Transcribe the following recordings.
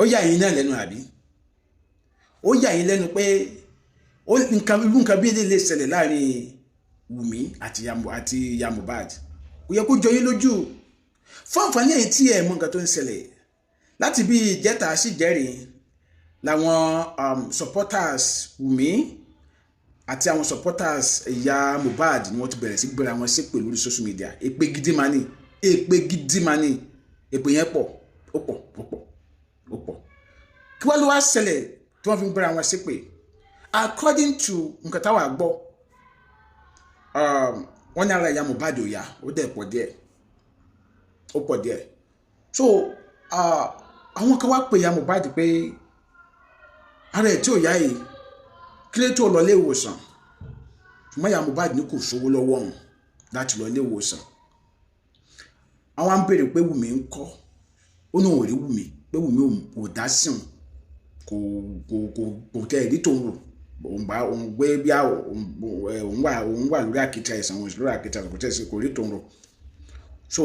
ó yà yín náà lẹ́nu àbí ó yà yín lẹ́nu pé nǹkan bí ilé lè ṣẹlẹ̀ láàrin Wùmí àti ìyá Mohbad kò yẹ kó jọ yín lójú fún àǹfààní èyí tí ẹ mọ̀ nǹkan tó ń ṣẹlẹ̀ láti bí ìjẹta sí ìjẹrin làwọn supporters Wùmí àti àwọn supporters ìyá Mohbad ni wọ́n ti bẹ̀rẹ̀ sí gbéra wọn ṣépè lórí social media èpè gidi mà ní èpè yẹn pọ̀ ó pọ̀ kí wọ́n ló wá ṣẹlẹ̀ tí wọ́n fi ń gbéra wọn ṣépè according to nǹkan táwa gbọ́ wọ́n ní ara ìyá Mohbad ò yá ó dẹ̀ pọ̀ díẹ̀ so àwọn kan wá pè ìyá Mohbad pé ara ẹ̀ tí ò yá yìí kí ló tó lọ ilé ìwòsàn ṣùgbọ́n ìyá Mohbad ní kò sówó lọ́wọ́ òun láti lọ ilé ìwòsàn àwọn ń béèrè pé Wùmí ń kọ́ ó ní òun rí Wùmí pé Wùmí ò dá sí òun kò tẹ́ ẹ̀rí tó ń rò òun gbé bí òun wà lórí àkìtà ẹ̀sán òun lórí àkìtà kò tẹ́ sí kò rí tó ń rò so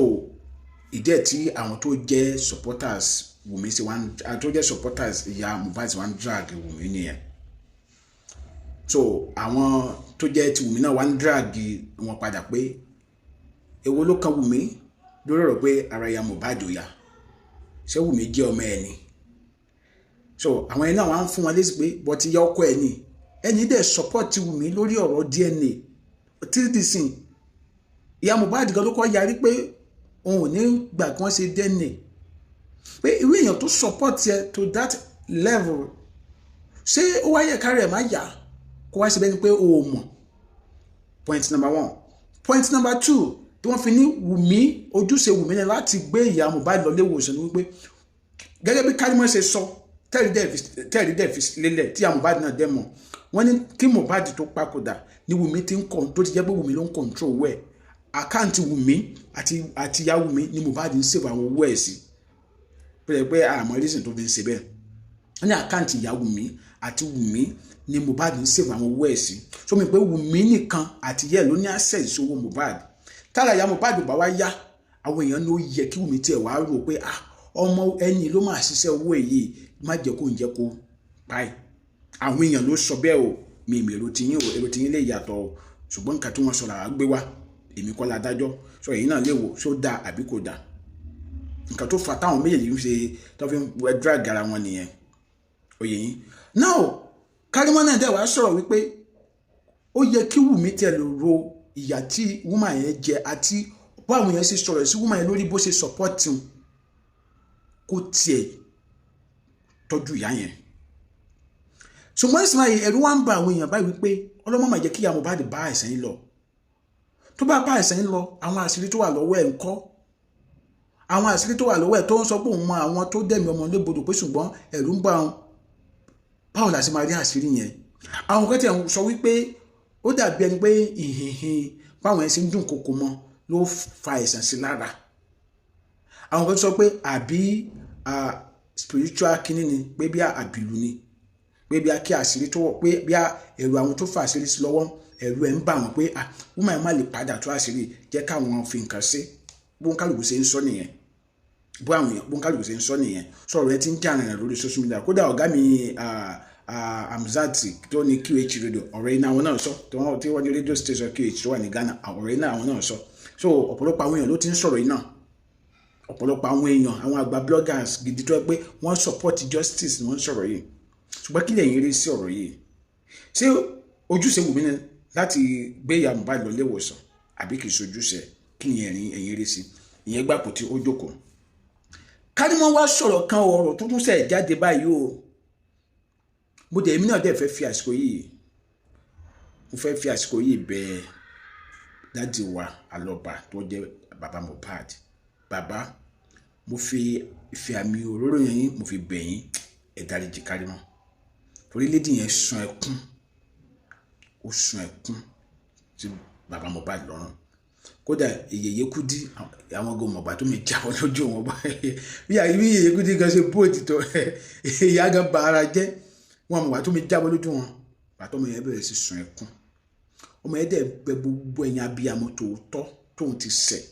ìdí ẹ̀ tí àwọn tó jẹ́ supporters Wùmí sí wọn tó jẹ́ supporters ìyá Mohbad sí wọn drag Wùmí nìyẹn so àwọn tó jẹ́ ti Wùmí náà wọ́n drag wọn padà pé èwo ló kan Wùmí lórí ọ̀rọ̀ pé ara ìyá Mohbad ò yá ṣé Wùmí jẹ́ ọmọ ẹ̀ ni so àwọn ẹni náà wọ́n á fún wọn lésì pé bọ́tí yá ọkọ ẹ̀ ni ẹni dẹ̀ support Wùmí lórí ọ̀rọ̀ DNA tírídìsìn ìyá Mohbad gan ló kọ́ yarí pé òun ò ní gbà kí wọ́n ṣe DNA pé irú èèyàn tó support ẹ to that level ṣé ó wáyé kárí ẹ̀ má yá kó wá ṣe bẹ́ẹ̀ ni pé o ò mọ̀ point number 1 point number 2 tí wọ́n fi ní Wùmí ojúṣe Wùmí ni láti gbé ìyá Mohbad lọ léwòsàn ní wípé gẹ́gẹ́ bí Karimo ṣe sọ tẹ́rì dẹ̀ fi lélẹ̀ tí ìyá Mohbad náà dẹ̀ mọ̀ wọ́n ní kí Mohbad tó papòdà ní Wùmí tó ti jẹ́ pé Wùmí ló ń control owó ẹ̀ àkáǹtì Wùmí àti ìyá Wùmí ní Mohbad ń save àwọn owó ẹ̀ sí pé àmọ́ reason tó fi ń ṣe bẹ́ẹ̀ wọ́n ní àkáǹtì ìyá Wùmí àti Wùmí ní Mohbad ń save àwọn owó ẹ̀ sí so mi pé Wùmí nìkan àti yẹ́ ló ní access owó Mohbad tára ìyá Mohbad bá wá yá àwọn èèyàn ló yẹ kí Wùmí tiẹ̀ wá rò pé ọmọ ẹni ló máa ṣiṣẹ́ owó èyí má jẹ́ kó ń jẹ́ kó báyìí àwọn èèyàn ló sọ bẹ́ẹ̀ o mi èrò tiyín lè yàtọ̀ o ṣùgbọ́n nǹkan tí wọ́n sọ làá gbé wá èmi kọ́ la dájọ́ sọ èyí náà lè wò ṣó dáa àbí kò dáa nǹkan tó fà táwọn méjèèjì ń ṣe tó fi ń drag ara wọn nìyẹn oyè yín now Karimo náà dẹ̀ wá sọ̀rọ̀ wípé ó yẹ kí Wùmí tiẹ̀ lè ro ìyà tí woman yẹn jẹ àti báwọn yẹn ṣe sọ̀rọ̀ sí woman yẹn lórí bó ṣe support him kó tiẹ̀ tọ́jú ìyá yẹn ṣùgbọ́n ìsìnláyè ẹ̀rù wá ń ba àwọn èèyàn báyìí wípé ọlọ́mọ máa jẹ́ kí ìyá Mohbad bá àìsàn yìí lọ tó bá bá àìsàn yìí lọ àwọn àṣírí tó wà lọ́wọ́ ẹ̀ ń kọ́ àwọn àṣírí tó wà lọ́wọ́ ẹ̀ tó ń sọ pé òun mọ àwọn tó dẹ̀mí ọmọ lébodò pé ṣùgbọ́n ẹ̀rù ń bá wọn báwo la ṣe máa rí àṣírí yẹn àwọn kan tí sọ wípé ó dàbí ẹni pé ìhìnhìn báwọn ẹ̀ ṣe ń dùn kòkò mọ́ ló fa àìsàn sí lára àwọn kan sọ pé àbí spiritual kínní ni pé bí àbìlú ni pé bí kí àṣírí tó wọ̀ pé bí ẹ̀rù àwọn tó fa àṣírí sí lọ́wọ́ ẹ̀rù ẹ̀ ń bà wọ́n pé wọ́n máa má lè padà tó àṣírí jẹ́ káwọn fi nǹkan ṣe bó ń kálukú ṣe ń sọ nìyẹn bó ń kálukú ṣe ń sọ nìyẹn sọ̀rọ̀ ẹ ti ń jà rìnrìn lórí social media kódà ọ̀gá mi Hamzat tó ní QH radio ọ̀rẹ́ iná àwọn náà sọ tí wọ́n ní radio station QH tó wà ní Ghana ọ̀rẹ́ iná àwọn náà sọ so ọ̀pọ̀lọpọ̀ àwọn èèyàn ló ti ń sọ̀rọ̀ iná ọ̀pọ̀lọpọ̀ àwọn èèyàn àwọn àgbà bloggers gidi tó yẹ pé wọ́n support justice ni wọ́n ń sọ̀rọ̀ yìí ṣùgbọ́n kí lẹ̀yin rí sí ọ̀rọ̀ yìí ṣé ojúṣe Wùmí ni láti gbé ìyá Mohbad lọ léwòsàn àbí kì í ṣojúṣe kí ni ẹ̀yin rí sí ìyẹn gbàpò tí ó jókòó Karimo wá sọ̀rọ̀ kan ọ̀rọ̀ tó tún ṣẹ̀ jáde báyìí o mo dẹ̀ èmi náà dẹ̀ fẹ́ fi àsìkò yìí bẹ̀ dáàdì wa Alọ́ba tó jẹ́ bàbá Mohbad bàbá mo fi ìfẹ́ àmì òróró yẹn mo fi bẹ̀ yín ẹ dáríjì Karimo orílẹ̀-èdè yẹn sun ẹkún ó sun ẹkún tí bàbá Mohbad lọ́rùn kódà Yèyé Kúdí àwọn ọgọ́ mọ̀gbà tó mi jábọ́ lójú wọn bá bí Yèyé Kúdí gan ṣe bóòdì tó ìyá gan ba ara jẹ́ wọn mọ̀gbà tó mi jábọ́ lójú wọn bàtọ́ ọmọ yẹn bẹ̀rẹ̀ sí sun ẹkún ọmọ yẹn dẹ̀ bẹ gbogbo ẹ̀yìn abiyamọ tòótọ́ tóun ti ṣẹ̀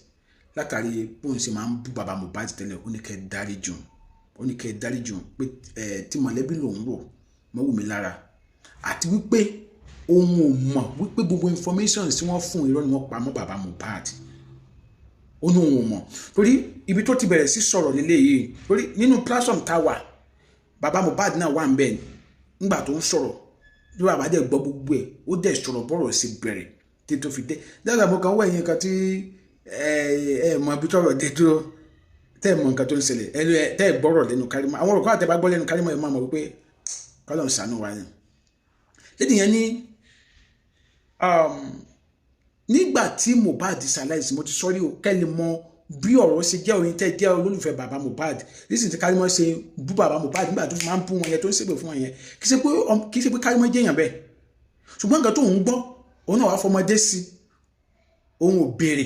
látàrí bóun ṣe máa ń bú bàbá Mohbad tẹ́lẹ̀ ó ní kẹ́ dáríjì òun ó ní kẹ́ dáríjì òun pé tí mọ̀lẹ́bí lòun rò mọ́ Wùmí lára àti wípé òun ò mọ̀ wípé gbogbo information tí wọ́n fún irọ́ ni wọ́n pa mọ́ bàbá Mohbad ó ní òun ò mọ̀ torí ibi tó ti bẹ̀rẹ̀ sí sọ̀rọ̀ nílé yìí torí nínú platform tá wà bàbá Mohbad náà wà ń bẹ̀ nígbà tó ń sọ̀rọ̀ bí bàbá dẹ̀ gbọ́ gbogbo ẹ̀ ó dẹ̀ sọ̀rọ̀ bọ́rọ̀ sí bẹ̀rẹ̀ tí tó fi dé dáadáa mo kàn wọ ẹ̀yìn kan tí mọ ibi tọ́rọ̀ dé dúró tẹ́ mọ nǹkan tó ń ṣẹlẹ̀ tẹ́ gbọ́rọ̀ lẹ́nu Karimo àwọn ọ̀rọ̀ kan àtẹ́bá gbọ́ lẹ́nu Karimo ẹ̀ máa mọ̀ wípé kọ́lọ̀ ń ṣàánú wa yẹn lédi yẹn ní nígbà tí Mohbad ṣaláìsí mo ti sọ́rí o kẹ́lẹ̀ mọ bí ọ̀rọ̀ ṣe jẹ́ orin tẹ́ jẹ́ olólùfẹ́ bàbá Mohbad nísìnyí tí Karimo ṣe bú bàbá Mohbad nígbà tó máa ń bú wọn yẹn tó ń ṣépè fún wọn yẹn kì í ṣe pé Karimo jẹ́yàn bẹ́ẹ̀ ṣùgbọ́n nǹkan tó ń gbọ́ òun náà wá fọmọdé sí òun ò béèrè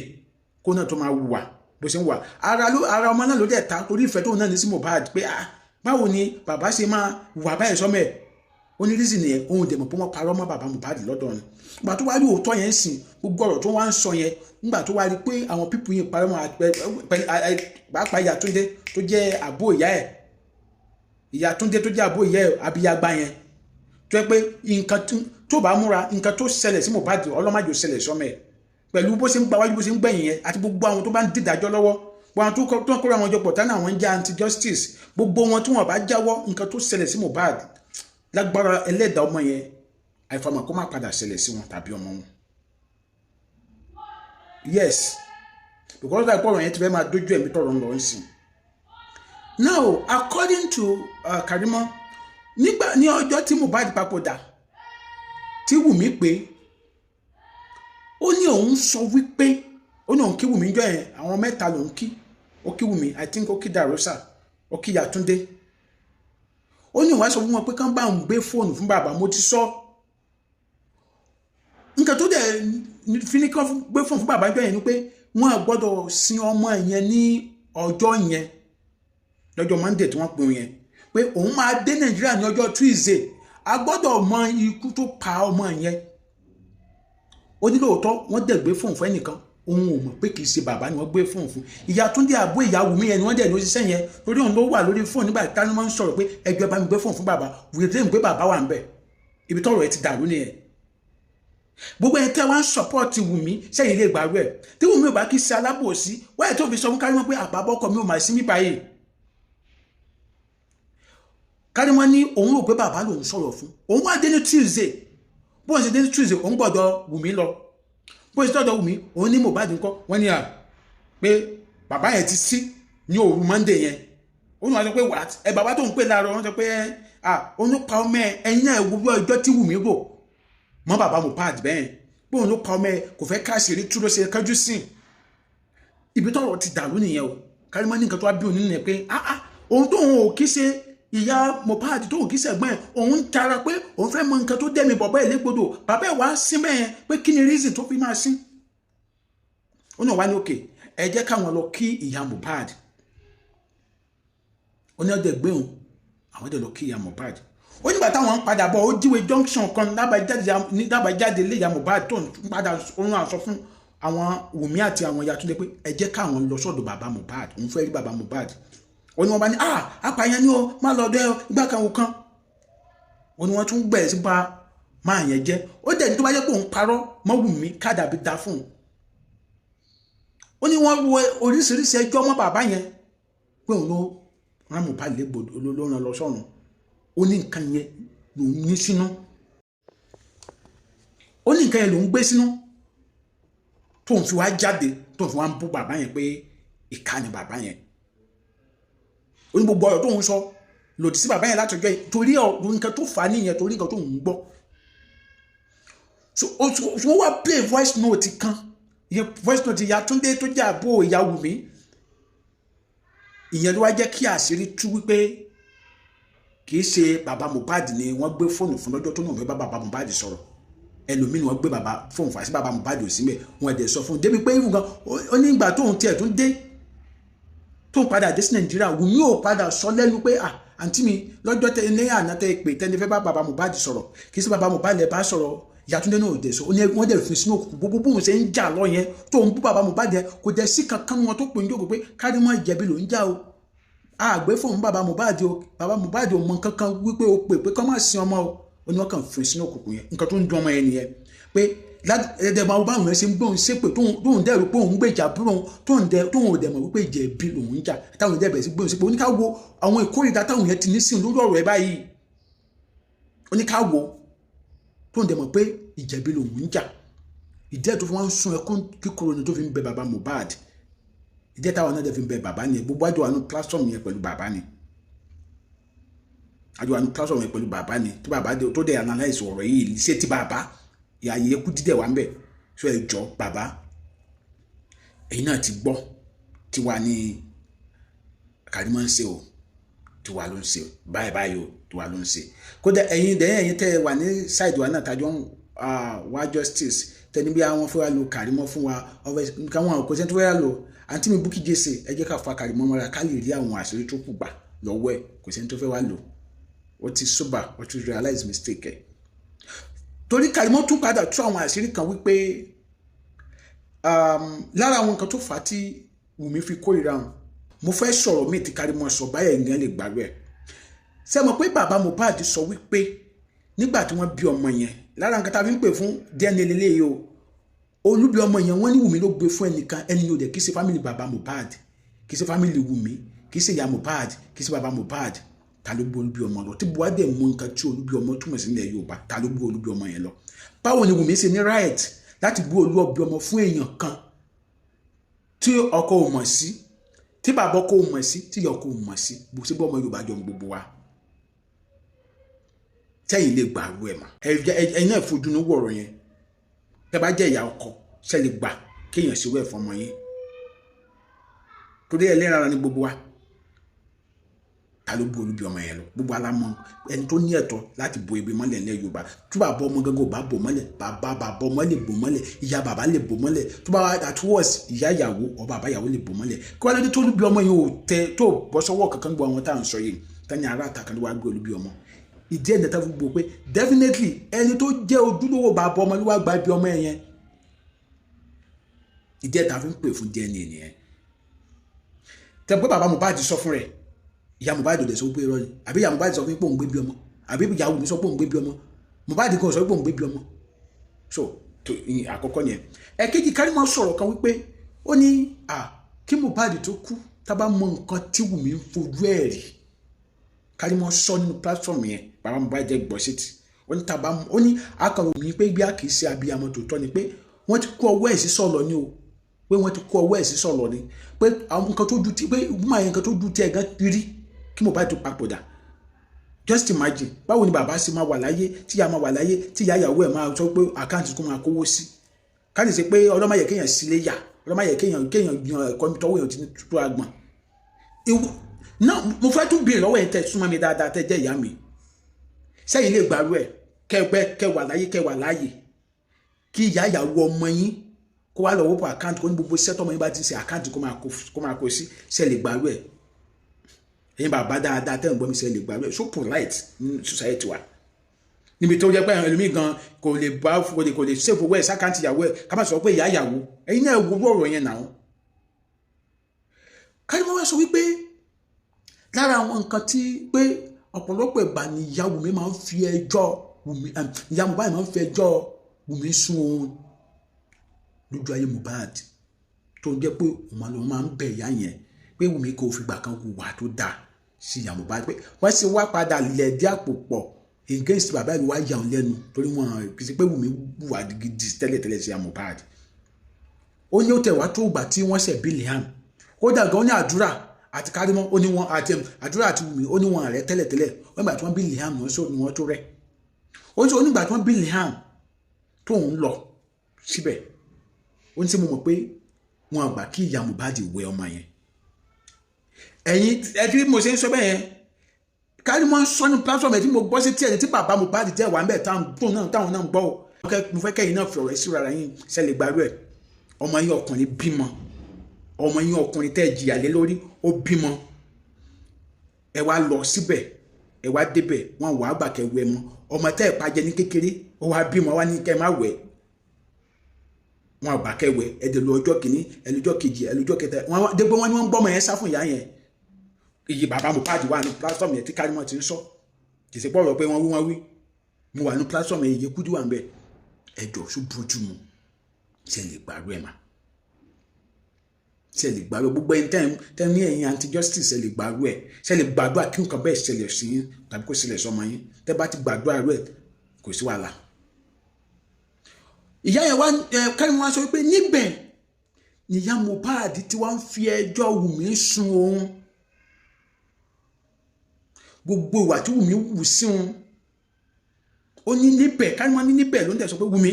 kó náà tó máa wà bó ṣe ń wà ara ọmọ náà ló dẹ̀ ta torí ìfẹ́ tóun náà ní sí Mohbad pé báwo ni bàbá ṣe máa wà báyìí sọ́mẹ̀ ó ní rísì nìyẹn òun dẹ̀ mọ̀ pé wọ́n parọ́ mọ́ bàbá Mohbad lọ́dọ̀ ni ìgbà tó wá rí òótọ́ yẹn sìn gbogbo ọ̀rọ̀ tó wá ń sọ yẹn nígbà tó wá rí pé àwọn pípù yẹn parọ́ mọ́ pàápàá ìyá Túndé tó jẹ́ àbó ìyá ẹ̀ ìyá Túndé tó jẹ́ àbó ìyá ẹ̀ abiyagba yẹn tó yẹ pé nǹkan tó bá múra nǹkan tó ṣẹlẹ̀ sí Mohbad ọlọ́màjò ṣẹlẹ̀ sọ́mẹ̀ pẹ̀lú bó ṣe ń gbáwájú bó ṣe ń gbẹ̀yìn yẹn àti gbogbo àwọn tó bá ń dìdájọ́ lọ́wọ́ wọn tó ń kóra wọn jọ pọ̀ tánà àwọn ń jẹ́ anti-justice gbogbo wọn tí wọn bá jáwọ́ nǹkan tó ṣẹlẹ̀ sí Mohbad lágbára ẹlẹ́dàá ọmọ yẹn àìfàmọ̀ kó má padà ṣẹlẹ̀ sí wọn tàbí ọmọ wọn. Yes, because that ọ̀rọ̀ yẹn ti fẹ́ máa dójú ẹ̀mí tọ̀rọ̀ ń lọ sí. Now according to Karimo ní ọjọ́ tí Mohbad papòdà tí Wùmí pé ó ní òun sọ wípé ó ní òun kí Wùmí jọ yẹn àwọn mẹ́ta lòun kí ó kí Wùmí I think ó kí Darosa ó kí Yàtúndé ó ní òun wá sọ fún wọn pé kán bá òun gbé fóònù fún bàbá mo ti sọ nǹkan tó dẹ̀ fi ní kán gbé fóònù fún bàbá jọ yẹn ni pé wọn gbọ́dọ̀ sin ọmọ yẹn ní ọjọ́ yẹn lọ́jọ́ Monday tí wọ́n pín yẹn pé òun máa dé Nàìjíríà ní ọjọ́ Tuesday a gbọ́dọ̀ mọ ikú tó pa ọmọ yẹn ó ní lóòótọ́ wọ́n dẹ̀ gbé fóònù fún ẹnìkan òun ò mọ̀ pé kì í ṣe bàbá ni wọ́n gbé fóònù fún ìyá Túndé àbó ìyá Wùmí yẹn ni wọ́n dẹ̀ ló ṣiṣẹ́ yẹn torí òun ló wà lórí fóònù nígbà tí Karimo ń sọ̀rọ̀ pé ẹgbẹ́ bá mi gbé fóònù fún bàbá wìrìdé mi gbé bàbá wà ń bẹ̀ ibi tọ́rọ̀ ẹ ti dàrú nìyẹn gbogbo ẹni tẹ́ wá ń sọ́pọ́ọ̀tì Wùmí sẹ́yìn ilé ìgbà rẹ̀ tí Wùmí ò bá kí ṣe alábòsí wáyé tó fi sọ fún Karimo pé àbábọ́ ọkọ mi ò máa sí mí báyìí Karimo ní òun rò pé bàbá lòun sọ̀rọ̀ fún òun wá dé ní Tuesday bó ṣe dé ní Tuesday òun gbọ́dọ̀ Wùmí lọ bó ṣe tọ́jọ́ Wùmí òun ní Mohbad ńkọ́ wọ́n ní pé bàbá yẹn ti sí ní òru Monday yẹn òun wá sọ pé what bàbá tó ń pè láàárọ̀ wọ́n sọ pé òun ló pa ọmọ ẹ̀yìn náà gbogbo ọjọ́ tí Wùmí rò mọ́ bàbá Mohbad bẹ́ẹ̀ pé òun ló pa ọmọ kò fẹ́ káàsìrí tú ló ṣe kájú sí ibi tọ́rọ̀ ti dàrú nìyẹn o Karimo ní nǹkan tó wá bí òun nìyẹn pé òun tó òun ò kí ṣe ìyá Mohbad tó òun kí ṣẹ̀gbọ́n ẹ̀ òun tara pé òun fẹ́ mọ nǹkan tó dẹ́mi bàbá ẹ̀ légbodò bàbá ẹ̀ wá sí mẹ́yẹn pé kí ni reason tó fi máa sí ó náà wá ní òkè ẹ jẹ́ káwọn lọ kí ìyá Mohbad ó ní ọdẹ gbé òun àwọn ọdẹ lọ kí ìyá Mohbad ó nígbà táwọn ń padà bọ̀ ó jíwèé junction kan lábàjáde ilé ìyá Mohbad tó ń padà òun àsọ fún àwọn Wùmí àti àwọn Yàtúndé pé ẹ jẹ́ káwọn lọ sọ́dọ̀ bàbá Mohbad òun fẹ́ rí bàbá Mohbad ó ní wọ́n bá ní apààyàn ni ó má lọ dẹ́ ìgbà kan ò kan ó ní wọ́n tún gbẹ̀ẹ́ sí bá máa yẹn jẹ́ ó dẹ̀ ní tó bá jẹ́ pé òun parọ́ mọ́ Wùmí kádàbí da fún un ó ní wọ́n wo oríṣiríṣi ẹjọ́ mọ́ bàbá yẹn pé òun ló rán Mohbad légbodò ló rán lọ sọ́run ó ní nǹkan yẹn lòún ní sínú ó ní nǹkan yẹn lòún gbé sínú tóun fi wá jáde tóun fi wá ń bú bàbá yẹn pé ìkà ni bàbá yẹn ó ní gbogbo ọ̀rọ̀ tóun sọ lòdì sí bàbá yẹn látọjọ́ yìí torí nǹkan tó fà á nìyẹn torí nǹkan tóun gbọ́ so wọ́n wá play voice note kan ìyẹn voice note ìyá Túndé tó jẹ́ àbó ìyá Wùmí ìyẹn ló wá jẹ́ kí àṣírí tú wípé kì í ṣe bàbá Mohbad ni wọ́n gbé fóònù fún lọ́jọ́ tó náà fẹ́ bá bàbá Mohbad sọ̀rọ̀ ẹlòmíì ni wọ́n gbé bàbá fóònù fà sí bàbá Mohbad ò sí mẹ́ wọn ẹ̀dẹ̀ sọ fún un débi pé ìfún gan ó ní ìgbà tóun tiẹ̀ tún dé tóun padà dé sí Nàìjíríà Wùmí ò padà sọ lẹ́nu pé àǹtí mi lọ́jọ́ tẹ ní àná tẹ pé tẹ́ni fẹ́ bá bàbá Mohbad sọ̀rọ̀ kì í ṣe bàbá Mohbad lẹ̀ bá sọ̀rọ̀ Yàtúndé náà ò dẹ̀ sọ wọ́n dẹ̀ fi sínú òkùnkùn gbogbo bóun ṣe ń jà lọ yẹn tóun bú bàbá Mohbad yẹn kò dẹ̀ sí kankan wọn tó pè ń jókòó pé Karimo ìjẹ̀bi ló ń jà o àgbẹ̀ fún bàbá Mohbad o mọ kankan wípé o pé kọ́ máa sin ọmọ o ní wọ́n kàn fún sínú òkùnkùn yẹn nǹkan tó ń dún ọmọ yẹn nìyẹn pé ẹ̀ẹ́dẹ̀gbọ́n àwọn báwọn yẹn ṣe ń gbóhùn ṣépè tóun dẹ́rù pé òun gbèjà búrò tóun ò dẹ̀ mọ̀ wípé ìjẹ̀bi lòun ń jà táwọn yẹn dẹ̀bẹ̀ sí gbóhùn ṣépè oníkàwọ́ àwọn ìkórìíra táwọn yẹn ti ní sí lórí ọ̀rọ̀ ẹ̀ báyìí oníkàwọ́ tóun dẹ̀ mọ̀ pé ìjẹ̀bi lòun ń jà ìdí ẹ̀ tó fi wọ́n ń sun ẹkún kíkorò ni tó fi ń bẹ bàbá Mohbad ìdí ẹ̀ táwọn náà dẹ̀ fi ń bẹ bàbá ni gbogbo àjọ àánú platform yẹn pẹ̀lú bàbá ni àjọ àánú platform yẹn pẹ̀lú bàbá ni tí bàbá tó dẹ̀ analyse ọ̀rọ̀ yìí ṣé ti bàbá ìyàyè kú dídẹ̀ wà ń bẹ̀ so ẹ jọ bàbá ẹ̀yin náà ti gbọ́ tiwa ní Karimo ń ṣe o tiwa ló ń ṣe báyìí o tiwa ló ń ṣe kódà ẹ̀yin tẹ́ wà ní side wa náà tàjọ wá justice tẹni bí àwọn fẹ́ wá lo Karimo fún wa nǹkan wọn kò sẹ́ni tó fẹ́ lò àǹtí mi Bukky Jesse ẹ jẹ́ ká fa Karimo mọ́ra ká lè rí àwọn àṣírí tó kù gbà lọ́wọ́ ẹ̀ kò sẹ́ni tó fẹ́ wá lò ó ti sober ó ti realize mistake ẹ̀ torí Karimo tún padà tú àwọn àṣírí kan wípé lára àwọn nǹkan tó fà á tí Wùmí fi kórìíra hàn mo fẹ́ sọ̀rọ̀ míì tí Karimo sọ báyẹ̀ ìyẹn lè gbàgbé ẹ̀ ṣé mọ̀ pé bàbá Mohbad sọ wípé nígbà tí wọ́n bí ọmọ yẹn lára nǹkan tá a fi ń pè fún DNA lélẹ́yìí o olúbi ọmọ yẹn wọ́n ní Wùmí ló gbé fún ẹnìkan ẹni yóò dẹ̀ kì í ṣe family bàbá Mohbad kì í ṣe family Wùmí kì í ṣe ìyá Mohbad kì í ṣe bàbá Mohbad ta ló gbé olúbi ọmọ lọ tí buhari dẹ̀ mú nǹkan tí olúbi ọmọ túmọ̀ sí ilẹ̀ Yorùbá ta ló gbé olúbi ọmọ yẹn lọ báwo ni Wùmí ṣe ní right láti gbé olúbi ọmọ fún èèyàn kan tí ọkọ ò mọ̀ sí tí bàbá ọkọ ò mọ̀ sí tí ìyá ọkọ ò mọ̀ sí bó ṣe bọ́ ọmọ Yorùbá jọ gbogbo wa tẹ́yìn lè gbàrú ẹ̀ mà ẹ̀yin náà fojú ní wọ̀rọ̀ yẹn tẹ́ bá jẹ́ ìyá ọkọ ṣe lè gbà kéèyàn ṣe wẹ̀ fọmọ yín torí ẹlẹ́ran ara ní gbogbo wa ta ló bu olúbi ọmọ yẹn lọ gbogbo alámọ ẹni tó ní ẹ̀tọ́ láti bo ebi mọ́lẹ̀ ní Yorùbá tó bá bọ́ ọmọ gángan ò bá bò mọ́lẹ̀ bàbá ọmọ lè bò mọ́lẹ̀ ìyá bàbá lè bò mọ́lẹ̀ tó bá at worst ìyá ìyàwó ọ bàbá ìyàwó lè bò mọ́lẹ̀ kí wọ́n lọ́dún tó olúbi ọmọ yẹn ò tẹ tó bọ́ sọ́wọ́ kankan gbọ́ àwọn tá à ń sọ yìí tani ará àtàkàn ló wá gbé olúbi ọmọ ìdí ẹ̀dẹ̀ tá fún gbogbo pé definitely ẹni tó jẹ́ ojúlówó bàbá ọmọ ló wá gba ibi ọmọ yẹn ìdí ẹ̀dẹ̀ tá fi ń pè fún DNA nìyẹn tẹ pé bàbá Mohbad sọ fún rẹ̀ ìyá Mohbad dẹ̀ sọ pé irọ́ ni àbí ìyá Mohbad sọ pé òun gbé bí ọmọ àbí ìyá Wùmí sọ pé òun gbé bí ọmọ Mohbad kan sọ pé òun gbé bí ọmọ so àkọ́kọ́ nìyẹn ẹ̀kejì Karimo sọ̀rọ̀ kan wípé ó ní kí Mohbad tó kú tá bá mọ nǹkan tí Wùmí ń fojú ẹ̀ rí Karimo sọ nínú platform yẹn bàbá Mohbad jẹ́ gbọ́ sí ti ó ní akọ̀rọ̀ mi pé bí a kì í ṣe abiyamọ tòótọ́ ni pé wọ́n ti kó ọwọ́ ẹ̀ sí sọ̀lọ̀ ni o pé wọ́n ti kó ọwọ́ ẹ̀ sí sọ̀lọ̀ ni pé àwọn nǹkan tó ju ti pé ìgbìmọ̀ àyẹ̀ nǹkan tó ju ti ẹ̀gán rí kí Mohbad tó papòdà just imagine báwo ni bàbá sì máa wà láyé tí ìyá máa wà láyé tí ìyá ìyàwó ẹ̀ máa sọ pé àkáǹtì tó máa kówó sí ká lè ṣe pé ọlọ́mọ yẹ kéèyàn sílé yà ọlọ́mọ yẹ kéèyàn yan ẹ̀kọ́ tọ́wọ́ èèyàn ti ní tó agbọ̀n náà mo fẹ́ tún béèrè lọ́wọ́ ẹ̀ tẹ́ súnmọ́ mi dáadáa tẹ́ jẹ́ ìyá mi sẹ́yìn lè gbàrú ẹ̀ kẹwà láyé kí ìyá ìyàwó ọmọ yín kó wá lọ́wọ́ pọ̀ àkáǹtì kó ní gbogbo iṣẹ́ tọ́mọ yín bá ti ṣe àkáǹtì kó máa kó sí ṣe lè gbàrú ẹ̀ ẹ̀yin bàbá dáadáa tẹ́ ń gbọ́ mi ṣe lè gbàrú ẹ̀ so polite ní society wa níbi tó jẹ́ pé ẹlòmíì gan kò lè ṣèfò owó ẹ̀ sákáǹtì ìyàwó ẹ̀ ká má sọ pé ìyá ìyàwó ẹ̀yin náà wo ọ̀rọ̀ yẹn náà Karimo wá sọ wípé lára àwọn nǹkan tí pé ọ̀pọ̀lọpọ̀ ìgbà ni ìyá Wùmí máa ń fi ẹjọ́ Wùmí ìyá Mohbad máa ń fi ẹjọ́ Wùmí sùn òun lójú ayé Mohbad tó ń jẹ́ pé òun máa ń bẹ̀ ìyá yẹn pé Wùmí kò fìgbà kan hùwà tó dáa sí ìyá Mohbad pé wọ́n sì wá padà lẹ̀dí àpò pọ̀ against bàbá ìlú wa yà wọn lẹ́nu torí wọn kì í ṣe pé Wùmí hùwà gidi tẹ́lẹ̀tẹ́lẹ̀ sí ìyá Mohbad ó ní ó tẹ̀ wá tó ìgbà tí wọ́n ṣẹ̀ bí Liam kódà gan ní àdúrà àti Karimo ó ní wọn àti àdúrà àti Wùmí ó ní wọn rẹ tẹ́lẹ̀tẹ́lẹ̀ wọ́n gbà tí wọ́n bí Liam wọ́n sọ ni wọ́n tó rẹ̀ ó ní onígbà tí wọ́n bí Liam tó ń lọ síbẹ̀ ó ní sí mo mọ̀ pé wọn àgbà kí ìyá Mohbad wẹ ọmọ yẹn ẹ̀yin ẹ̀fí mo ṣe ń sọ bẹ́ẹ̀ yẹn Karimo sọ ní platform ẹ̀ tí mo gbọ́ sí tí ẹni tí bàbá Mohbad tẹ̀ wá ń bẹ̀ táwọn náà ń gbọ́ mo fẹ́ kẹ́yìn náà fi ọ̀rọ̀ sí ara yín ṣẹlẹ̀ gbàrú ẹ̀ ọmọ yín ọkùnrin bímọ ọmọ yín ọkùnrin tẹ́ jìyà lé lórí ó bímọ ẹ wá lọ síbẹ̀ ẹ wá débẹ̀ wọn wà á gbà kẹwẹ́ mọ́ ọmọ tẹ́ ẹ̀ pàjẹ́ ní kékeré ó wá bímọ wá ní kẹ́ má wẹ̀ wọn àgbà kẹwẹ́ ẹ dẹ̀ lọ ọjọ́ kìíní ẹ lọ́jọ́ kejì ẹ lọ́jọ́ kẹta wọn dégbé wọn ni wọ́n ń gbọ́mọ yẹn sá fún ìyá yẹn iye bàbá Mohbad wà ní platform yẹn tí Karimo ti ń sọ kì í ṣe pọ̀rọ̀ pé wọ́n wí mo wà ní platform yẹn iye Kudi wà ń bẹ ẹjọ́ ṣó bójú mu ṣe lè gbàrú ẹ̀ mà ṣe lè gbàrú gbogbo ẹni tẹ́ ní ẹ̀yin anti justice ṣe lè gbàrú ẹ̀ ṣe lè gbàdúrà kí nǹkan bẹ́ẹ̀ ṣẹlẹ̀ sí yín tàbí kó ṣẹlẹ̀ sọmọ yín tẹ́ bá ti gbàdúrà rẹ̀ kò sí wàhálà. ìyá yẹn wá Karimo wá sọ pé níbẹ̀ níyà Mohbad tí wọ́n ń fi ẹjọ́ Wùmí sun òun gbogbo ìwà tí Wùmí wù sí òun ó ní níbẹ̀ Karimo ní níbẹ̀ ló ń tẹ̀ sọ pé Wùmí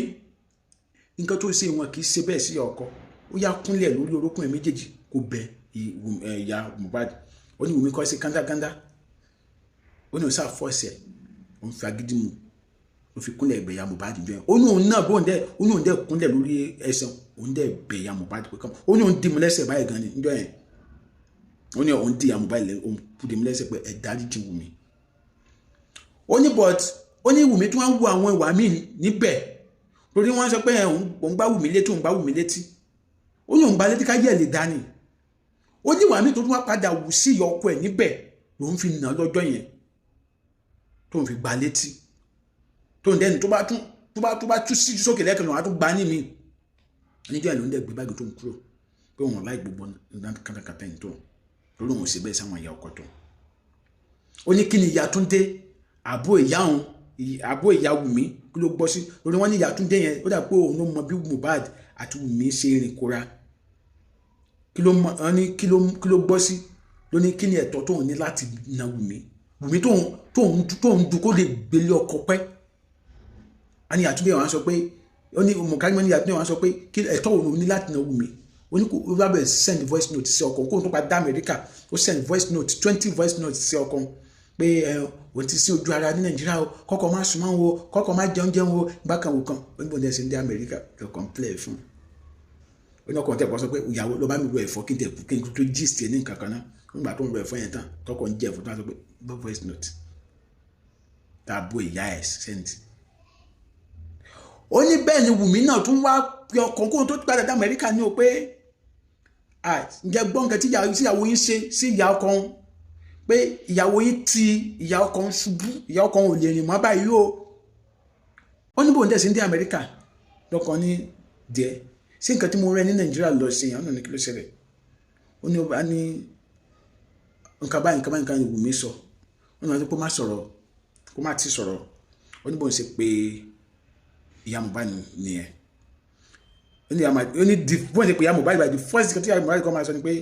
nǹkan tó ṣe wọn kì í ṣe bẹ́ẹ̀ sí ọkọ ó yá kúnlẹ̀ lórí orókùn ẹ̀ méjèèjì kó bẹ ìyá Mohbad ó ní Wùmí kọ́ sí kándàkándà ó ní òun sáà fọ́ọ̀sì ẹ̀ òun fi agídí mu ó fi kúnlẹ̀ ẹ̀bẹ̀ ìyá Mohbad jọ ẹ̀ ó ní òun náà bóun dẹ̀ kúnlẹ̀ lórí ẹsẹ̀ òun dẹ̀ bẹ̀ ìyá Mohbad pé kọ́ ó ní òun dì mú lẹ́sẹ̀ báyìí gan ni níjọ́ yẹn ó ní òun dì ìyá Mohbad òun dì mú lẹ́sẹ̀ pé ẹ̀ dáríjì Wùmí ó ní but ó ní Wùmí tí wọ́n ń wo àwọn ìwà míì níbẹ̀ lórí wọ́n sọ pé òun gbá Wùmí létí òun gbá Wùmí létí ó ní òun gbá létí ká yẹ̀ lè dání ó ní ìwà míì tó tún wá padà wù sí ìyá ọkọ ẹ̀ níbẹ̀ lòun fi nà lọ́jọ́ yẹn tóun fi gbá létí tóun dẹ́ni tó bá tú sí sókè lẹ́kàn lòun á tún gbá ní mi níjọ́ ẹ̀ ló ń dẹ̀ gbé báàgì tó ń kúrò pé òun láì gbogbo kàtàkàtà yìí tó lórí òun sì bẹ́ẹ̀ sáwọn ìyá ọkọ tó ó ní kí ni ìyá tún dé àbó ìyá Wùmí kí ló gbọ́ sí lórí wọn ní ìyá Túndé yẹn ó dà pé òun ló mọ bí Mohbad àti Wùmí ṣe rìn kóra kí ló gbọ́ sí ló ní kí ni ẹ̀tọ́ tóun ní láti na Wùmí tóun du kó lè gbélé ọkọ pẹ́ a ní ìyá Túndé wọn sọ pé ó ní Karimo ní ìyá Túndé wọn sọ pé kí ẹ̀tọ́ òun ní láti na Wùmí ó ní kó ó bá bẹ̀rẹ̀ send voice note sí ọkọ kóun tó pa dá Amẹ́ríkà ó send voice note 20 voice note sí ọkọ pé o ti sí ojú ara ní Nàìjíríà o kọ́kọ́ má súnmọ́ o kọ́kọ́ má jẹun o bákan wò kan oníbò ní ẹsẹ̀ ní Amẹ́ríkà lọ́kàn play fún un ó ní ọkọ̀ tẹ̀ kọ́ sọ pé ìyàwó ló bá mi ro ẹ̀fọ́ kí n tẹ̀ kú kí n tó gist ẹ̀ ní nǹkan kan náà nígbà tó ń ro ẹ̀fọ́ yẹn tán tọkọ̀ ń jẹ́ ẹ̀fọ́ tó wá sọ pé gbọ́ voice note tàbó ìyá ẹ̀ sẹ́ǹtì ó ní bẹ́ẹ̀ ni Wùmí náà tún wá pé ọkàn kóhun tó padà dá Amẹ́ríkà ní o pé ǹjẹ́ gbọ́ nǹkan tí ìyàwó yín ṣe sí ìyá ọkọ pé ìyàwó yín ti ìyá ọkọ ṣubú ìyá ọkọ ò lè rìn mọ́ báyìí o ó ní bóun dẹ̀ sí ní Amẹ́ríkà lọ́kàn ní díẹ̀ sí nǹkan tí mo rẹ ní Nàìjíríà lọ sí ìyàwó náà ní kí ló ṣẹlẹ̀ ó ní ọba ní nǹkan báyìí nǹkan Wùmí sọ ó ní wọn kó má sọ̀rọ̀ kó má ti sọ̀rọ̀ ó ní bóun ṣe pé ìyá Mohbad nìyẹn ó ní bóun ṣe pé ìyá Mohbad báyìí the first thing tí ìyá Mohbad kan máa sọ ni pé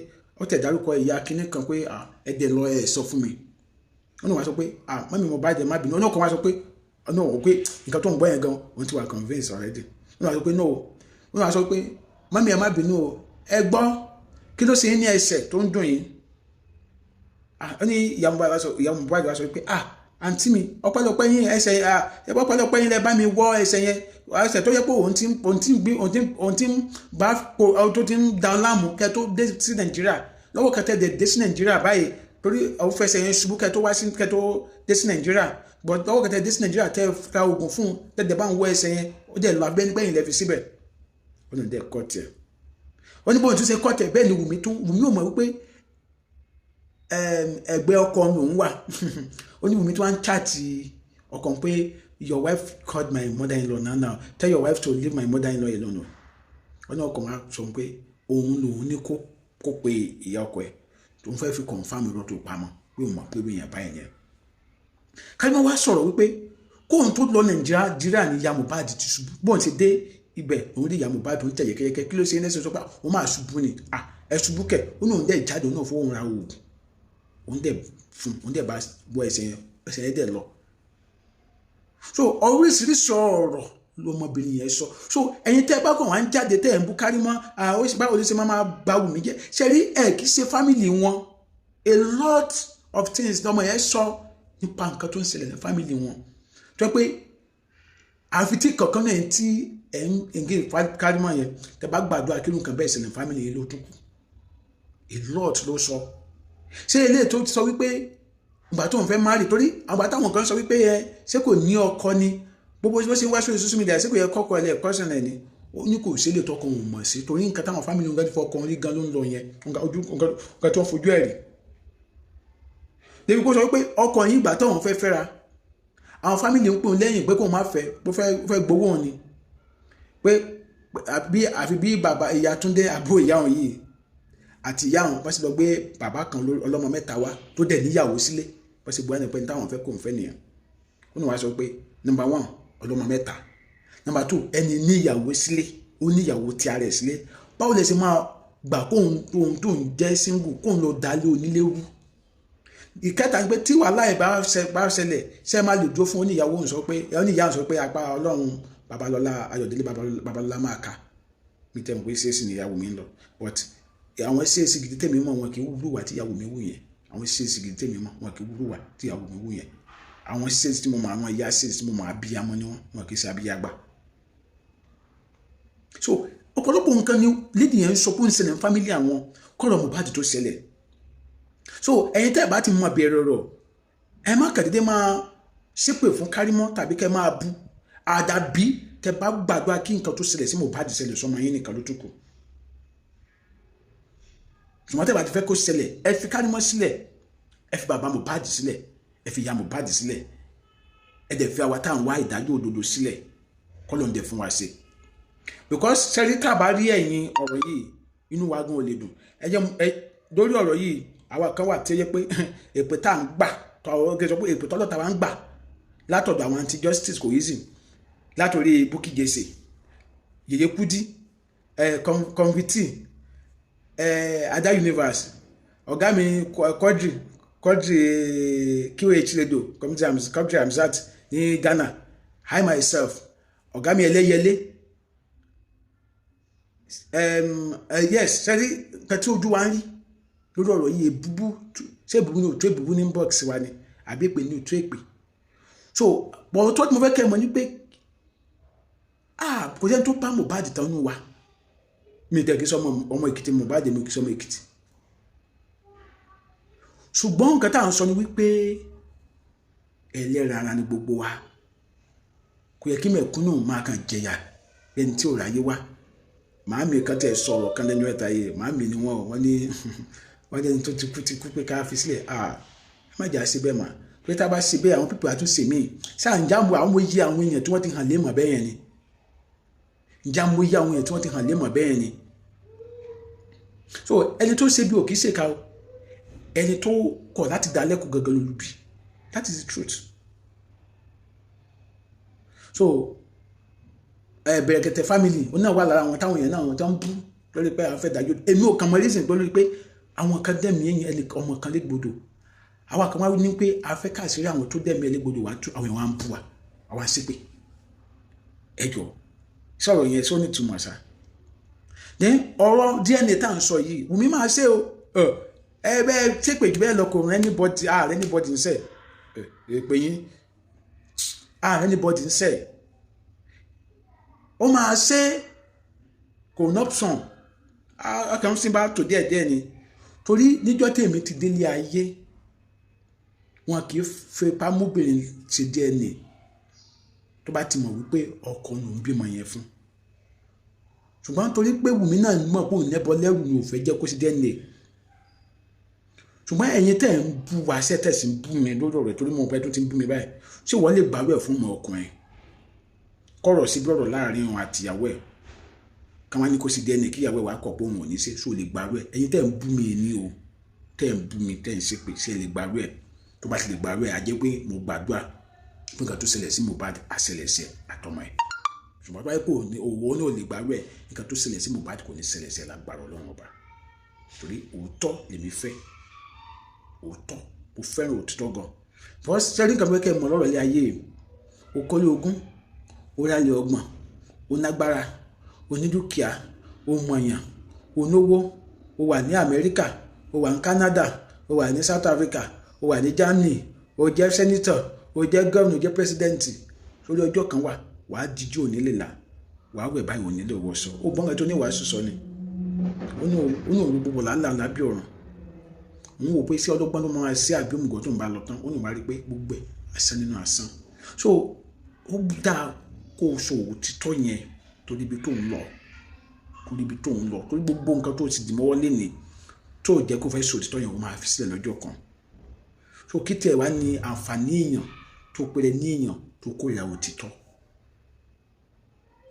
ó tẹ̀ dárúkọ ìyá kínní kan pé ẹ̀dẹ̀ lọ ẹ̀ sọ fún mi ó ní wọ́n sọ pé mọ́mí Mohbad ẹ̀ má bínú ó ní ọkàn wá sọ pé ọ̀nà òun pé nǹkan tó ń gbọ́ yẹn gan òun ti wà convince already ó ní wọ́n sọ pé no ó ní wọ́n sọ pé mọ́mí ẹ̀ má bínú o ẹ gbọ́ kí ló ṣe ní ẹsẹ̀ tó ń dùn yín ó ní ìyá Mohbad wá sọ pé àǹtí mi ọpẹ́lọpẹ́ yín ẹsẹ̀ ọpẹ́lọpẹ́ yín lẹ bá mi wọ́ ẹsẹ̀ yẹn ẹsẹ̀ tó yẹ pé òun ti ń bá tó ti ń dán láàmú kẹ́ tó dé sí Nàìjíríà lọ́wọ́ kẹtẹ́ dé sí Nàìjíríà báyìí torí àwọn fẹsẹ̀ yẹn ṣubú kẹ́ tó wá sí kẹ́ tó dé sí Nàìjíríà but lọ́wọ́ kẹtẹ́ dé sí Nàìjíríà tẹ́ ra oògùn fún tẹ́tẹ́ bá ń wọ́ ẹsẹ̀ yẹn ó dẹ̀ lọ abẹ́nigbẹ́yìn lẹ́fi síbẹ̀ ó ní dẹ́ kọ́tẹ̀ ó ní bóun tún ṣe kọ́tẹ̀ bẹ́ẹ̀ ni Wùmí ò mọ̀ wípé ẹgbẹ́ ọkọ òun wà ó ní Wùmí tó wá ń chaati ọkàn pé your wife called my mother-in-law now tell your wife to leave my mother-in-law alone ó ní ọkàn wa sọ pé òun lòun ní kó pe ìyá ọkọ ẹ̀ tó ń fẹ́ fi confam irọ́ tó pamọ́ pé òun mọ̀ pé èèyàn báyìí yẹn Karimo wá sọ̀rọ̀ wípé kóun tó lọ Nàìjíríà ní ìyá Mohbad ti ṣubú bóun ti dé ibẹ̀ òun rí ìyá Mohbad tó ń tẹ̀ yẹ́kẹ́yẹ́kẹ́ kí ló ṣe é lẹ́sẹ̀ sọ́pà òun máa ṣubú ni ẹ ṣubú kẹ̀ ó ní òun dẹ̀ jáde òun náà fún òun ra oògùn òun dẹ̀ bá wọ ẹsẹ̀ yẹn dẹ̀ lọ so oríṣiríṣi ọ̀rọ̀ lọmọbìnrin yẹn sọ so ẹ̀yin tẹ́ bá kàn wá ń jáde tẹ́ ẹ̀ ń bú Karimo báwo ló ṣe máa bá Wùmí jẹ́ ṣe rí ẹ̀ kì í ṣe family wọn a lot of things lọmọ yẹn sọ nípa nǹkan tó ń ṣẹlẹ̀ ní family wọn tó pé àfi tí kankan náà tí ẹ̀ ń gé Karimo yẹn tẹ́ bá gbàdúrà kí nǹkan bẹ́ẹ̀ ṣẹlẹ̀ ní family yẹn ló tún kù a lot ló sọ ṣé ilé tó ti sọ wípé ìgbà tó ń fẹ́ máa rí torí àgbà táwọn kan sọ wípé ṣé kò ní ọkọ ni gbogbo bó ṣe ń wá sórí social media ṣé kò yẹ kọ́kọ́ ẹ̀ kọ́sìn ẹ̀ ni ó ní kò sí lè tọkọ òun mọ̀ sí torí nǹkan táwọn family ń gbẹ́ fọkàn rí gan ló ń lọ yẹn nǹkan tó ń fojú ẹ̀ rí débi kó sọ pé ọkọ yín ìgbà tóun fẹ́ fẹ́ra àwọn fámìlì ń pòun lẹ́yìn pé kóun má fẹ́ bó fẹ́ gbowó òun ni pé àfi bí bàbá ìyá Túndé àbúrò ìyá òun yìí àti ìyá òun wọ́n sì lọ gbé bàbá kan ọlọ́mọ mẹ́ta wá tó dẹ̀ níyàwó sílé wọ́n sì buwá ní pé táwọn fẹ́ kóun fẹ́ nìyẹn ó ní wàá sọ pé number 1 ọlọ́mọ mẹ́ta number 2 ẹni níyàwó sílé ó níyàwó tí a rẹ̀ sílé báwo lè ṣe máa gbà kóun tó ń jẹ́ single kóun lọ dalé onílé rú. Ìkẹta ni pé tí wàhálà ẹ̀ bá ṣẹlẹ̀ ṣe máa lè dúró fún oníyàwó ń sọ pé oníyàwó sọ pé apá Ọlọ́run Babalọ́lá Ayọ̀délé Babalọ́lá máa kà mí tẹ́ mọ̀ pé ṣéèṣì ni ìyàwó mi ń lọ but àwọn ṣéèṣì gidi tèmi mọ̀ wọn kì í wúrúwà tí ìyàwó mi wù yẹn àwọn ṣéèṣì gidi tèmi mọ̀ wọn kì í wúrúwà tí ìyàwó mi wù yẹn àwọn ṣéèṣì tí mo mọ̀ àwọn ìyá ṣéèṣì tí mo mọ̀ abiyamọ ni wọn kì í ṣe abiyagba. So ọ̀pọ̀lọpọ̀ nǹkan ni lady yẹn ń sọ pé ń ṣẹlẹ̀ ní fámílì àwọn kọ́rọ̀ Mohbad tó ṣẹlẹ̀. So ẹ̀yin tẹ́ ẹ̀ bá ti mọ bẹ̀rẹ̀ ọ̀rọ̀ ẹ má kàdédé máa ṣépè fún Kárímọ́ tàbí kẹ́ máa bú àdàbí tẹ́ bá gbàgbọ́ kí nǹkan tó ṣẹlẹ̀ sí Mohbad ṣẹlẹ̀ sọmọ yín nìkan ló tún kù. ṣùgbọ́n tẹ́ bá ti fẹ́ kó ṣẹlẹ̀ ẹ fi Kárímọ́ sílẹ̀ ẹ fi bàbá Mohbad sílẹ̀ ẹ fi ìyá Mohbad sílẹ̀ ẹ dẹ̀ fi àwa tá à ń wá ìdájọ́ òdodo sílẹ̀ kọ́ ló ń dẹ̀ fún wa ṣe. Because sẹ́ríkà bá rí ẹ̀yin ọ̀rọ̀ yìí inú wa gan ò lè dùn lórí ọ̀rọ̀ yìí àwa kan wà tí ó yẹ pé èpè tá à ń gbà sọ pé èpè tọ́lọ́ta wa ń gbà látọ̀dọ̀ àwọn anti-justice kò easy látòrí Bukky Jesse Yèyé Kudi Conviti Ada Universe ọ̀gá mi Quadri QH Ledo Quadri Hamzat ní Ghana I myself ọ̀gá mi Ẹlẹ́yẹlé yes sẹ́rí nǹkan tí ojú wa ń rí lórí ọ̀rọ̀ yìí èbúbú ṣé èbúbú ní òtún èbúbú ní inbox wa ni àbí èpè ní òtún èpè so bọ̀ tó tí mo fẹ́ kẹ́ mọ̀ ní pé kò jẹ́ tó bá Mohbad tán nù wa mi tẹ̀ kí sọmọ ọmọ Èkìtì Mohbad mi kí sọmọ Èkìtì ṣùgbọ́n nǹkan tá à ń sọ ni wípé ẹlẹ́ran ara ni gbogbo wa kò yẹ kí mẹ̀kúnnù máa kàn jẹyà ẹni tí ò ráyé wá màámi kan tẹ̀ sọ̀rọ̀ kan lẹ́nu ẹ̀ta yìí màámi ni wọ́n ní wọ́n jẹ́ ní tó ti kú pé ká fi sílẹ̀ ẹ má jà sí bẹ́ẹ̀ mà pé tá a bá ṣe bẹ́ẹ̀ àwọn pípọ̀ àtúnṣe míì sáà ń jáàmù àwọn oyè àwọn èèyàn tí wọ́n ti hàn lé mọ̀ bẹ́ẹ̀ ni ń jáàmù oyè àwọn èèyàn tí wọ́n ti hàn lé mọ̀ bẹ́ẹ̀ ni so ẹni tó ṣe bí òkì ṣèkà o ẹni tó kọ̀ láti dá lẹ́kọ̀ọ́ gẹ́gẹ́ lólùbí that is the truth so Bẹ̀rẹ̀kẹ̀tẹ̀ family ó náà wà lára àwọn táwọn èèyàn náà wọn tó ń bú lórí pé àwọn fẹ́ dájọ́ èmi ò kàn mọ́ reason tó lórí pé àwọn kan dẹ̀mí ẹ̀yìn ẹni ọmọ kan légbodò àwọn kan wá ní pé a fẹ́ káàsìrí àwọn tó dẹ̀mí ẹlẹ́gbodò wá tú àwọn èèyàn wá ń bú wa àwọn ṣépè ẹjọ́ sọ̀rọ̀ yẹn sọ ní túmọ̀ sá then ọ̀rọ̀ DNA tá à ń sọ yìí Wùmí máa ṣe o ẹ bẹ́ẹ̀ ṣépè jù bẹ́ẹ̀ lọ kò rẹ́ anybody ń sẹ̀ èpè yín anybody ń sẹ̀ ó máa ṣe kò nọ́pṣọ̀n akẹ́wọ́n sí bá tò díẹ̀díẹ̀ ni torí níjọ́ tèmi ti délé ayé wọn kì í fipá móbìnrin ṣe DNA tó bá ti mọ̀ wípé ọkọ ló ń bímọ yẹn fún ṣùgbọ́n torí pé Wùmí náà mọ̀ pé òun lẹ́bọ lẹ́rù ni ò fẹ́ jẹ́ kó ṣe DNA ṣùgbọ́n ẹ̀yin tẹ̀ ń bú wa ṣẹ́tẹ̀sí ń bú mi lórí ọ̀rẹ́ torí mo fẹ́ tó ti ń bú mi báyìí ṣé wọ́n lè gbàrú ẹ̀ fún ọmọ ọkùnrin kọ̀rọ̀ sí gbọ́dọ̀ láàrin òun àti ìyàwó ẹ̀ kí wọ́n ní kó sì DNA kí ìyàwó ẹ̀ wá kọ̀ pé òun ò ní ṣe ṣó lè gbàrú ẹ̀ ẹ̀yin tẹ̀ ń bú mi ní o tẹ̀ ń bú mi tẹ̀ ń ṣe pé ṣe lè gbàrú ẹ̀ tó bá ti lè gbàrú ẹ̀ á jẹ́ pé mo gbàdúrà fún nǹkan tó ṣẹlẹ̀ sí Mohbad àṣẹlẹ̀ sí àtọmọ ẹ̀ ṣùgbọ́n báyìí pé òwò náà lè gbàrú ẹ̀ nǹkan tó ṣẹlẹ̀ sí Mohbad kò ní ṣẹlẹ̀ sí lágbára Ọlọ́run ọba torí òótọ́ lèmi fẹ́ òótọ́ mo fẹ́ràn òtítọ́ gan bọ́n ṣẹ́rí nǹkan mẹ́kẹ́ mọ̀ lọ́rọ̀ ilé ayé okòólé ogún orálẹ̀ ọgbọ̀n onágbára onídùkìá omọ̀yàn onówó o wà ní Amẹ́ríkà o wà ní Canada o wà ní South Africa o wà ní Germany o jẹ́ senator o jẹ́ governor o jẹ́ president lórí ọjọ́ kan wàá díjú onílé la wàá wẹ̀ báyìí onílé owó sọ ó bọ́n tó ní wàá sọ ni ó ní òru gbogbo làálàá lábí ọ̀run òun wò pé sí ọlọ́gbọ́n ló máa ṣe àbí òmùgọ̀ tó ń bá lọ tán ó ní wàá rí pé gbogbo ẹ̀ asán nínú asán so ó dáa kó o sọ òtítọ́ yẹn torí ibi tó ń lọ torí gbogbo nǹkan tó ti dì mọ́wọ́ lénìí tó jẹ́ kó fẹ́ sọ òtítọ́ yẹn ó máa fi sílẹ̀ lọ́jọ́ kan so kí tiẹ̀ wá ní àǹfààní èèyàn tó péré ní èèyàn tó kórìíra òtítọ́.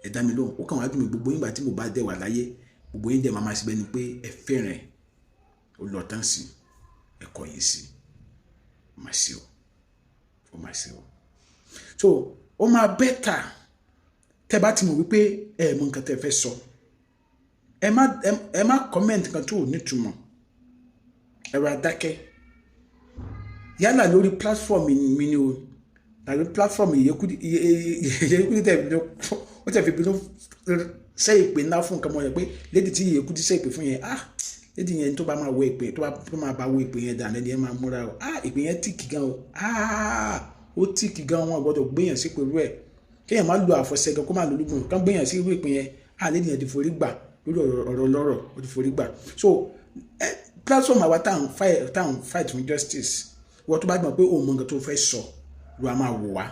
Ẹ dá mi lóhùn, ó kàn wá dùn mí gbogbo nígbà tí mo bá dẹ̀ wà láyé gbogbo yín dẹ̀ máa máa síbẹ̀ ni pé ẹ fẹ́ràn ó lọ tán sí ẹ kọ̀yìn sí ó máa ṣe o. So ó máa bẹ́tà tẹ́ bá ti mọ̀ wípé ẹ mọ nǹkan tẹ́ fẹ́ sọ ẹ má comment kan tó nítumọ̀ ẹ wá dákẹ́ yálà lórí platform mi ni o tàbí platform ìyẹ́kú tẹ̀ ó tẹ̀ fi bínú ṣe ìpè ńlá fún nǹkan mọ́ yẹn pé lédi tí ìyẹ́kú ti ṣe ìpè fún yẹn lédi yẹn tó bá máa wọ ìpè tó máa bá wọ ìpè yẹn dànù ẹni yẹn máa múra o ìpè yẹn tìkì gan o ó tìkì gan wọn gbọ́dọ̀ gbéyàn sí pẹ̀lú ẹ̀ kéèyàn má lo àfọ̀ṣẹ gan kó má lo olúgbọ̀n kán gbéyàn sí irú ìpè yẹn lédi yẹn ti forí gbà lórí ọ̀rọ̀ lọ́rọ̀ ó ti forí gbà. So platform àwa táwọn fight for justice wọ́n tó bá gbọ́n pé òun mọ̀ nǹkan tó fẹ́ sọ ló a máa wò wá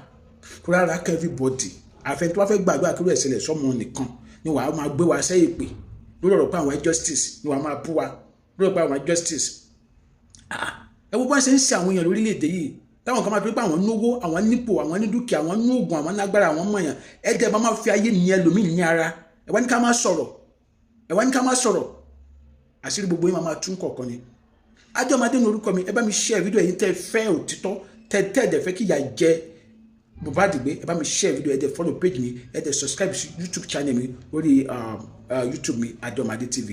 kó rárá kẹ́ everybody àfẹn tó bá fẹ́ gbàgbọ́ àkérò ẹ̀sẹ̀lẹ̀ sọ́mọ nìkan ni wàá máa gbé wa sẹ́yìn pé lórí ọ̀rọ̀ pé àwọn justice ni wàá máa bú wa lórí ọ̀rọ̀ pé àwọn justice. Ẹ wo bá ṣe ń ṣe àwọn èèyàn lórílẹ̀‐èdè yìí táwọn kan máa fi pé àwọn náwó àwọn nípò àwọn ní dúkìá àwọn ní oògùn àwọn lágbára àwọn mọ̀yàn ẹ̀jẹ̀ bá máa fi ayé nìyẹn lómi ní ara ẹ wá ní ká má sọ̀rọ̀ àṣírí gbogbo yín máa tún kọ̀ọ̀kan ni. Ajọ́madé ní orúkọ mi ẹ bá mi share fídíò yìí tẹ́ fẹ́ òtítọ́ tẹ́ ẹ̀dẹ̀ fẹ́ kí ìyà jẹ Mohbad gbé ẹ bá mi share fídíò ẹ̀dẹ̀ follow page mi ẹ̀dẹ̀ subscribe sí YouTube channel mi lórí YouTube mi Ajọ́madé TV.